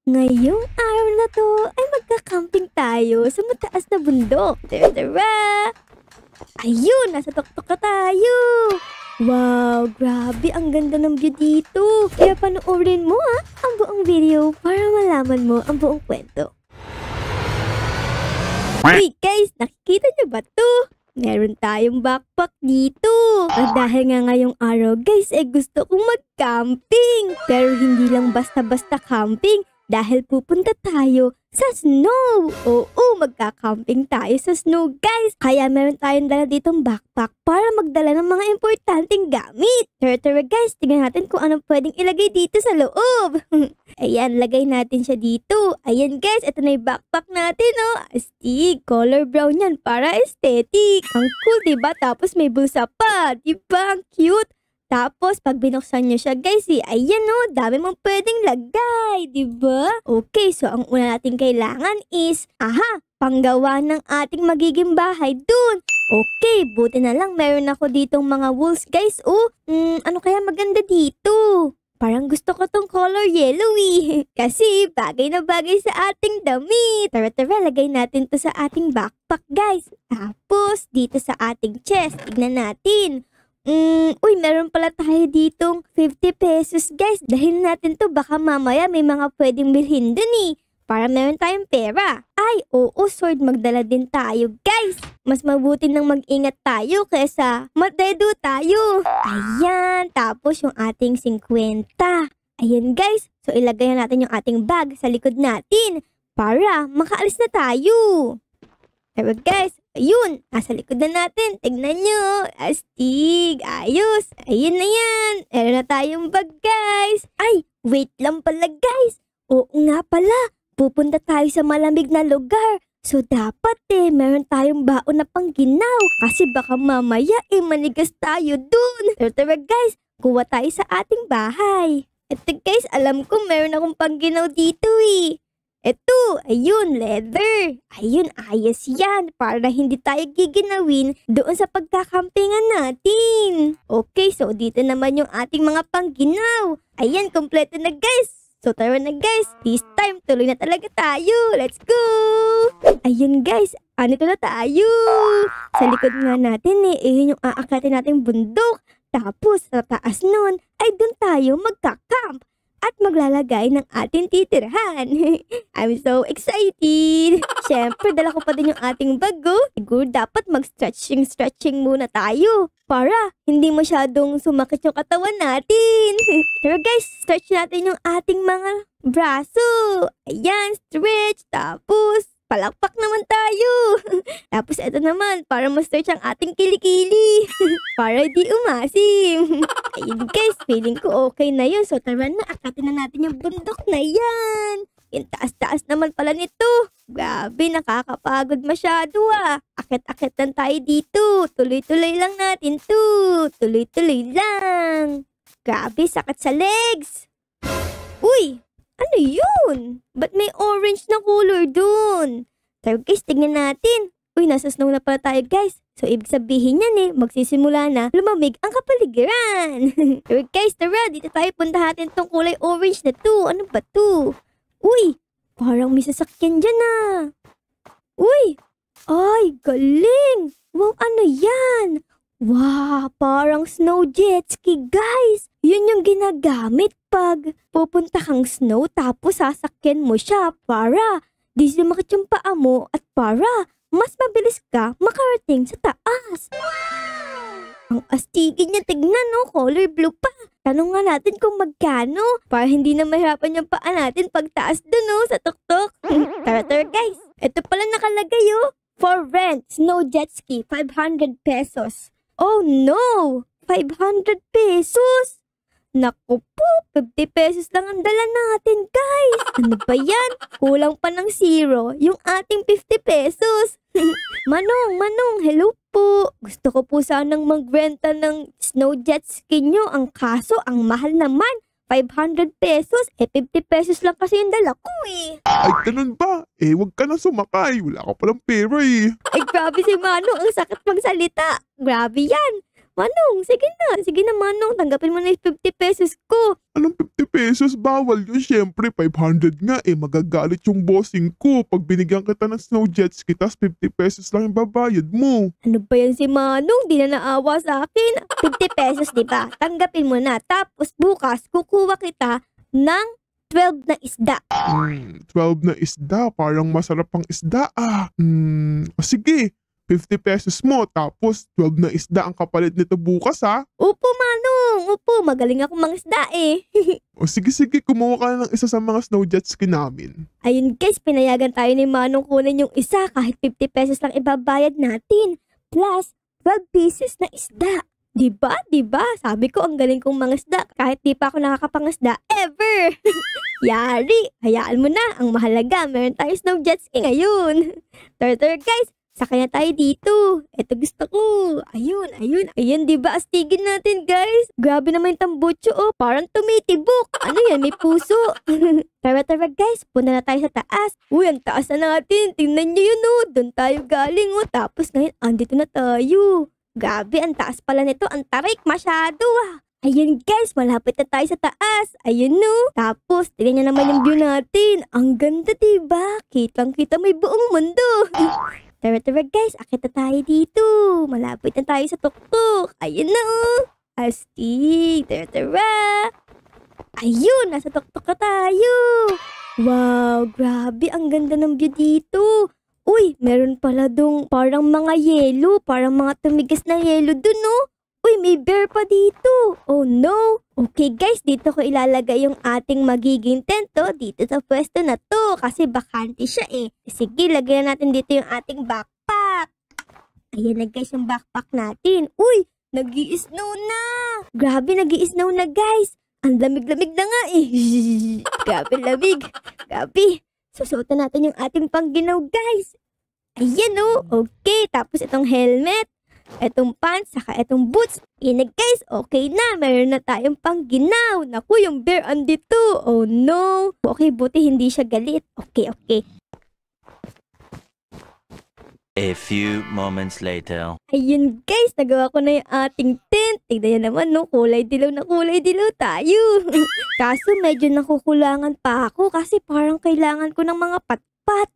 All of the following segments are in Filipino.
Ngayong araw na to ay magka-camping tayo sa mataas na bundok. Tara! Ayun, nasa tuktok na tayo. Wow, grabe ang ganda ng view dito. Kaya panoorin mo ang buong video para malaman mo ang buong kwento. Hey guys, nakikita niyo ba to? Meron tayong backpack dito. At dahil nga ngayong araw guys, gusto kong mag-camping. Pero hindi lang basta-basta camping. Dahil pupunta tayo sa snow. Oo, magka-camping tayo sa snow guys. Kaya meron tayong dala ditong backpack para magdala ng mga importanteng gamit. Tara guys, tingnan natin kung anong pwedeng ilagay dito sa loob. Ayan, lagay natin siya dito. Ayan guys, ito na yung backpack natin Astig, color brown yan para aesthetic. Ang cool diba? Tapos may bulsa pa. Diba? Ang cute. Tapos, pag binuksan nyo siya, guys, ayan dami mong pwedeng lagay, diba? Okay, so ang una natin kailangan is, panggawa ng ating magiging bahay dun. Okay, buti na lang meron ako ditong mga wools, guys. Ano kaya maganda dito? Parang gusto ko tong color yellowy. Kasi, bagay na bagay sa ating damit. Tara, lagay natin to sa ating backpack, guys. Tapos, dito sa ating chest, tignan natin. Meron pala tayo ditong 50 pesos guys. Dahil natin to baka mamaya may mga pwedeng bilhin dun para meron tayong pera. Ay, oo, sword magdala din tayo guys. Mas mabuti nang mag-ingat tayo kaysa madedo tayo. Ayan, tapos yung ating 50. Ayan guys, so ilagay na natin yung ating bag sa likod natin para makaalis na tayo. Diba guys? Ayun, nasa likod na natin. Tignan nyo. Astig. Ayos. Ayun na yan. Meron na tayong bag guys. Ay, wait lang pala guys. Oo nga pala. Pupunta tayo sa malamig na lugar. So dapat meron tayong baon na pangginaw. Kasi baka mamaya manigas tayo dun. Tara guys, kuha tayo sa ating bahay. Ito guys, alam ko meron akong pangginaw dito Eto, ayun, leather. Ayun, ayos yan. Para hindi tayo giginawin doon sa pagkakampingan natin. Okay, so dito naman yung ating mga pangginaw. Ayan, kompleto na guys. So tara na guys, this time tuloy na talaga tayo. Let's go! Ayun guys, anito na tayo. Sa likod nga natin yun yung aakatin nating bundok. Tapos sa taas nun ay doon tayo magka-camp. At maglalagay ng ating titirhan. I'm so excited! Siyempre, dala ko pa din yung ating bago. Siguro dapat mag-stretching muna tayo. Para hindi masyadong sumakit yung katawan natin. Pero guys, stretch natin yung ating mga braso. Ayan, stretch. Tapos, palakpak naman tayo. Tapos ito naman, para ma-stretch ang ating kilikili. Para di umasim. Ayun guys, feeling ko okay na yun. So tara na, akatin na natin yung bundok na yan. Yung taas-taas naman pala nito. Grabe, nakakapagod masyado Akit-akit lang tayo dito. Tuloy-tuloy lang natin to. Tuloy-tuloy lang. Grabe, sakit sa legs. Uy! Ano yun? Ba't may orange na color dun? Tara guys, tignan natin. Uy, nasa snow na pala tayo guys. So, ibig sabihin yan magsisimula na lumamig ang kapaligiran. Tara guys, tara. Dito tayo punta natin tong kulay orange na to. Ano ba to? Uy, parang may sasakyan dyan Uy, ay, galing. Wow, ano yan? Wow, parang snow jet ski guys. Yun yung ginagamit pag pupunta kang snow tapos sasakyan mo siya para di sumakit yung paa mo at para mas mabilis ka makarating sa taas. Ang astigin niya, tignan color blue pa. Tanong nga natin kung magkano para hindi na mahirapan yung paa natin pagtaas dun sa tuktok. Tara guys, ito pala nakalagay for rent, snow jet ski, 500 pesos. Oh no! 500 pesos! Naku po, 50 pesos lang ang dala natin, guys. Ano ba yan? Kulang pa ng zero yung ating 50 pesos. Manong, hello po. Gusto ko po sanang magrenta ng snow jet ski nyo. Ang kaso, ang mahal naman. 500 pesos, 50 pesos lang kasi yung dala ko Ay, ganun ba? Wag ka na sumakay. Wala ka palang pera Ay, grabe si Manong. Ang sakit magsalita. Grabe yan. Manong, sige na. Sige na, Manong. Tanggapin mo na yung 50 pesos ko. Anong 50 pesos? Bawal yun. Siyempre, 500 nga eh. Magagalit yung bossing ko. Pag binigyan kita ng snow jet ski, tas 50 pesos lang yung babayad mo. Ano ba yan si Manong? Di na naawa sa akin. 50 pesos, di ba? Tanggapin mo na. Tapos bukas, kukuha kita ng 12 na isda. 12 na isda. Parang masarap ang isda ah. Sige. 50 pesos mo, tapos 12 na isda ang kapalit nito bukas ha. Upo, Manong. Upo, magaling ako mangisda eh. O sige, kumuha ka na ng isa sa mga snow jet ski namin. Ayun guys, pinayagan tayo ni Manong kunin yung isa kahit 50 pesos lang ibabayad natin. Plus, 12 pieces na isda. Diba? Sabi ko ang galing kong mangisda kahit di pa ako nakakapangisda ever. Yari, hayaan mo na. Ang mahalaga, meron tayo snow jet ski ngayon. Tara guys, sakay na tayo dito. Ito gusto ko. Ayun, diba? Astigin natin, guys. Grabe naman yung tambucho, oh. Parang tumitibok. Ano yan? May puso. Tara, guys. Punta na tayo sa taas. Uy, ang taas na natin. Tingnan nyo yun, oh. Doon tayo galing, oh. Tapos ngayon, andito na tayo. Grabe, ang taas pala nito. Ang tarik masyado, ah. Ayun, guys. Malapit na tayo sa taas. Ayun, no. Tapos, tingnan nyo naman yung view natin. Ang ganda, diba? Kitang-kita may buong mundo. Tara guys, akit na tayo dito. Malapit na tayo sa tuktok. Ayun na oh. Astig. Tara. Ayun, nasa tuktok na tayo. Wow, grabe. Ang ganda ng view dito. Uy, meron pala dong parang mga yelo. Parang mga tumigas na yelo dun oh. Uy, may bear pa dito. Oh no. Okay guys, dito ko ilalagay yung ating magiging tento dito sa pwesto na to kasi bakante siya eh. Sige, lagyan natin dito yung ating backpack. Ayan na guys yung backpack natin. Uy, nag-i-snow na. Grabe, nag-i-snow na guys. Ang lamig-lamig na nga eh. Grabe lamig. Grabe. Susuotan natin yung ating pangginaw guys. Ayan oh. Okay, tapos itong helmet. Etong pants, saka etong boots. Ina guys, okay na. Meron na tayong pangginaw. Naku, yung bear andito. Oh no. Okay, buti hindi siya galit. Okay. A few moments later. Ayun guys, nagawa ko na yung ating tent. Tignan nyo naman no, kulay dilaw tayo. Kaso medyo nakukulangan pa ako kasi parang kailangan ko ng mga patpat.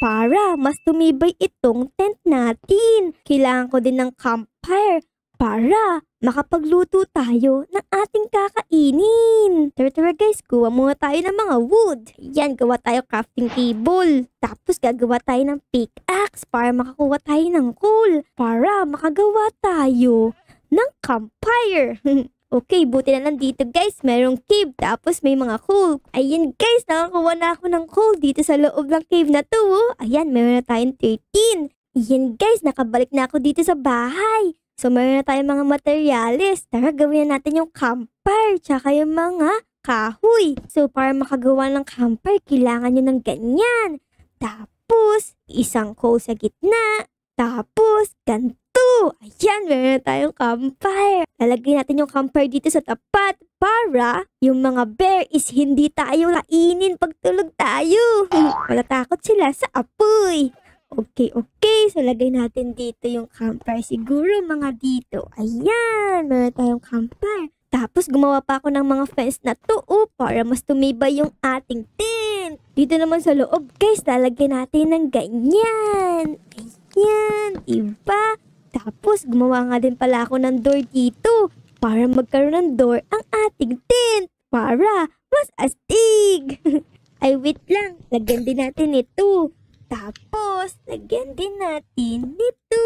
Para mas tumibay itong tent natin. Kailangan ko din ng campfire para makapagluto tayo ng ating kakainin. Tara guys, kuha muna tayo ng mga wood. Yan, gawa tayo crafting table. Tapos gagawa tayo ng pickaxe para makakuha tayo ng coal. Para makagawa tayo ng campfire. Okay, buti na lang dito guys, merong cave tapos may mga coal. Ayan guys, nakakuha na ako ng coal dito sa loob ng cave na to. Oh. Ayan, meron na tayong 13. Ayan guys, nakabalik na ako dito sa bahay. So meron na tayong mga materyales. Tara, gawin na natin yung campfire tsaka yung mga kahoy. So para makagawa ng campfire, kailangan nyo ng ganyan. Tapos, isang coal sa gitna. Tapos, ganito. Ayan, meron na tayong campfire. Lalagyan natin yung campfire dito sa tapat para yung mga bear is hindi tayo kainin pag tulog tayo. Malatakot sila sa apoy. Okay. So, lagay natin dito yung campfire. Siguro mga dito. Ayan, meron tayong campfire. Tapos, gumawa pa ako ng mga fence na to para mas tumibay yung ating tent. Dito naman sa loob, guys, lalagyan natin ng ganyan. Ayan, diba? Tapos, gumawa nga din pala ako ng door dito para magkaroon ng door ang ating tent para mas astig. Ay, wait lang. Lagyan din natin ito. Tapos, lagyan din natin nito.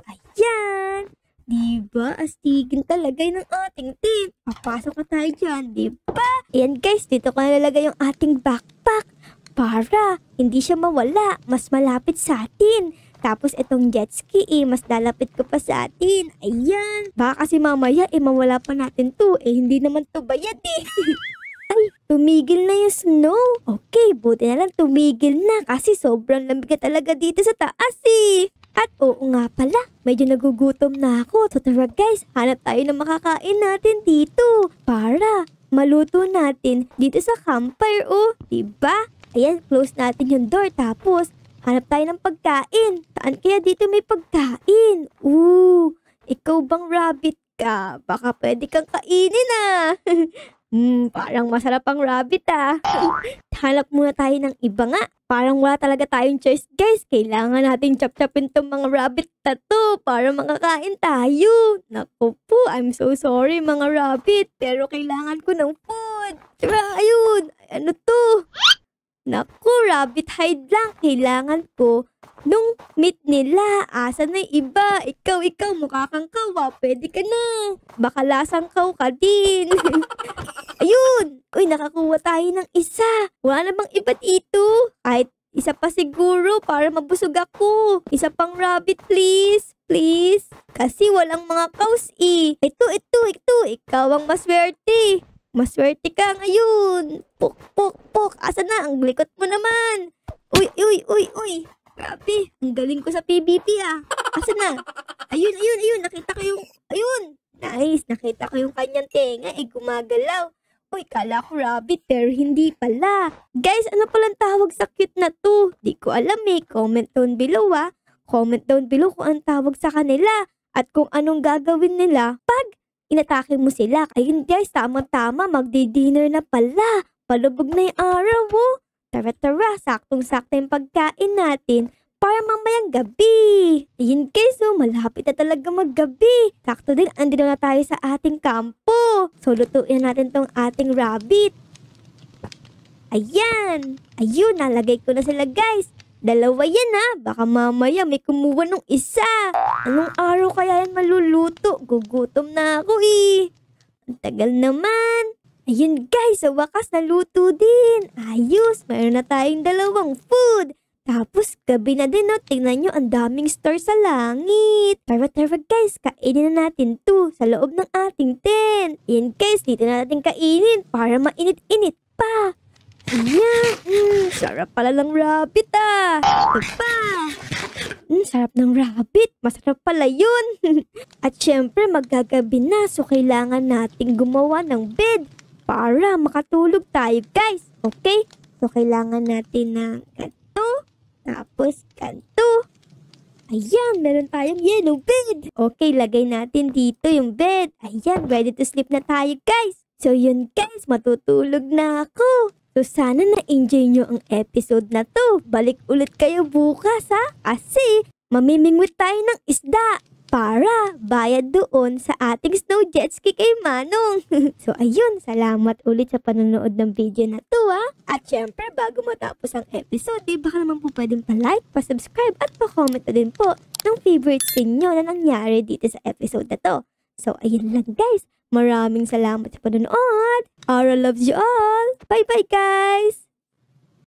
Ayan. Diba? Astigin talaga ng ating tent. Papasok na tayo dyan, diba? Ayan guys, dito ko nalalagay yung ating backpack para hindi siya mawala. Mas malapit sa atin. Tapos itong jet ski mas lalapit ko pa sa atin. Ayan. Baka kasi mamaya mawala pa natin to. Hindi naman to bayad Ay, tumigil na yung snow. Okay, buti na lang tumigil na kasi sobrang lamig na talaga dito sa taas At oo nga pala, medyo nagugutom na ako. So tara guys, hanap tayo ng makakain natin dito para maluto natin dito sa campfire diba? Ayan, close natin yung door tapos hanap tayo ng pagkain. Saan kaya dito may pagkain? Ikaw bang rabbit ka. Baka pwede kang kainin ah. Parang masarap ang rabbit ah. Hanap muna tayo ng iba nga. Parang wala talaga tayong choice guys. Kailangan natin chop-chopin tong mga rabbit na to para makakain tayo. Naku po, I'm so sorry mga rabbit. Pero kailangan ko ng food. Tara, ayun. Ano to? Naku, rabbit hide lang. Kailangan ko nung meat nila. Asa na yung iba? Ikaw, mukha kang kawa. Pwede ka na. Baka lasang kaw ka din. Ayun! Uy, nakakuha tayo ng isa. Wala na bang iba dito? Kahit isa pa siguro para mabusog ako. Isa pang rabbit, please. Please. Kasi walang mga cows eh. Ito. Ikaw ang maswerte. Maswerte ka ngayon. Pok. Asa na? Ang likot mo naman. Uy. Grabe. Ang galing ko sa PvP ah. Asa na? Ayun. Nakita ko yung... Ayun. Nice. Nakita ko yung kanyang tenga. Gumagalaw. Uy, kala ko rabbit pero hindi pala. Guys, ano palang tawag sa cute na to? Di ko alam eh. Comment down below ah. Comment down below kung anong tawag sa kanila. At kung anong gagawin nila pag inatake mo sila. Ayun guys, tamang-tama. Magdi-dinner na pala. Palubog na yung araw oh. Tara, saktong-sakto yung pagkain natin para mamayang gabi. Ayun guys, malapit na talaga maggabi. Sakto din, andito na tayo sa ating kampo. So, lutuin natin tong ating rabbit. Ayan. Ayun, nalagay ko na sila guys. Dalawa yan ha. Baka mamaya may kumuha ng isa. Anong araw kaya yan maluluto? Gugutom na ako eh. Ang tagal naman. Ayun guys, sa wakas naluto din. Ayos, mayroon na tayong dalawang food. Tapos gabi na din tingnan nyo ang daming star sa langit. Tara guys, kainin na natin to sa loob ng ating tent. Ayan guys, dito na natin kainin para mainit-init pa. Ayan, sarap pala ng rabbit ah. Ito pa. Sarap ng rabbit, masarap pala yun. At syempre magagabi na, so kailangan nating gumawa ng bed para makatulog tayo guys. Okay? So kailangan natin ng tapos, kanto. Ayan, meron tayong yellow bed. Okay, lagay natin dito yung bed. Ayan, ready to sleep na tayo, guys. So, yun, guys, matutulog na ako. So, sana na-enjoy nyo ang episode na to. Balik ulit kayo bukas, ha? Kasi, mamimingwit tayo ng isda para bayad doon sa ating snow jet ski kay Manong. So, ayun, salamat ulit sa panonood ng video na to, ha? At syempre, bago matapos ang episode, baka naman po pwedeng pa-like, pa-subscribe, at pa-comment na din po ng favorites ninyo na nangyari dito sa episode na to. So, ayun lang guys. Maraming salamat sa panonood. Aura loves you all. Bye-bye guys!